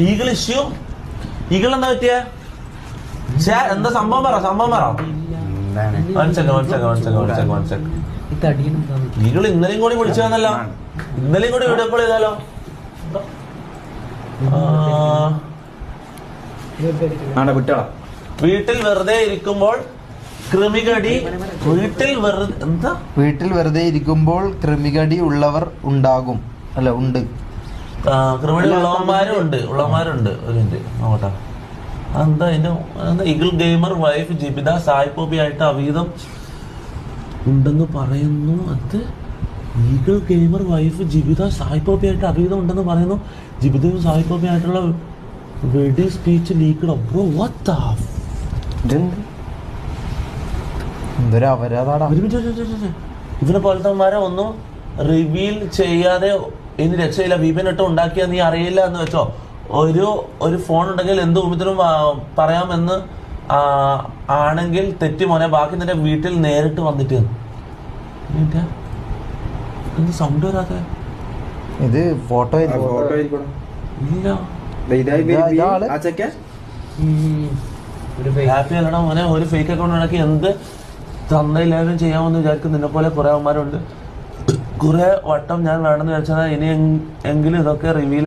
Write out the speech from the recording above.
Eagle issue. Eagle എന്താ പറ്റിയ? എന്താ സംഭവം പറ. ഈഗിൾ ഇന്നലെയും കൂടി വിളിച്ചു വന്നല്ലോ. ഇന്നലെയും കൂടി വീഡിയോ കോൾ ചെയ്താലോ. വീട്ടിൽ വെറുതെ ഇരിക്കുമ്പോൾ കൃമികടി. വീട്ടിൽ വെറുതെ ഇരിക്കുമ്പോൾ കൃമികടി ഉള്ളവർ ഉണ്ടാകും. അല്ല, ഉണ്ട്. കൃമികടി ഉള്ളവന്മാരുണ്ട്. ഒരു മിനിറ്റ് നോക്കട്ടെ. എന്താ അതിന്റെ ഈഗിൾ ഗെയിമർ വൈഫ് ജിബിത സായിപ്പോപ്പി ആയിട്ട് അവീതം ഉണ്ടെന്ന് പറയുന്നു. അത് ഈഗിൾ ഗെയിമർ വൈഫ് ജിബിത സായിപ്പോപ്പി ആയിട്ട് അവീതം ഉണ്ടെന്ന് പറയുന്നു. ജിബിതയും സായിപ്പോപ്പി ആയിട്ടുള്ള വെഡി സ്പീച്ച് ലീക്ക്ഡ്. ബ്രോ വാട്ട് ഇവനെ പോലത്തെമാരെ ഒന്നും റിവീൽ ചെയ്യാതെ ഇനി രക്ഷയില്ല. വിപിൻ ഇട്ട് ഉണ്ടാക്കിയാൽ നീ അറിയില്ല എന്ന് വെച്ചോ. ഒരു ഫോൺ ഉണ്ടെങ്കിൽ എന്ത് ഊമത്തിനും പറയാമെന്ന് ആണെങ്കിൽ തെറ്റി മോനെ. ബാക്കി നിന്റെ വീട്ടിൽ നേരിട്ട് വന്നിട്ട് എന്ത് സൗണ്ട് വരാതെ? ഇത് ഫോട്ടോ ഇല്ല. ഹാപ്പി അല്ലടാ മോനെ. ഒരു ഫേക്ക് അക്കൗണ്ട് ഉണ്ടാക്കി എന്ത് തന്നയില്ലാരും ചെയ്യാമെന്ന് വിചാരിക്കും. നിന്നെ പോലെ കുറെ അവന്മാരുണ്ട്. കുറെ വട്ടം ഞാൻ വേണമെന്ന് വിചാരിച്ചാൽ ഇനി എങ്കിലും ഇതൊക്കെ റിവീൽ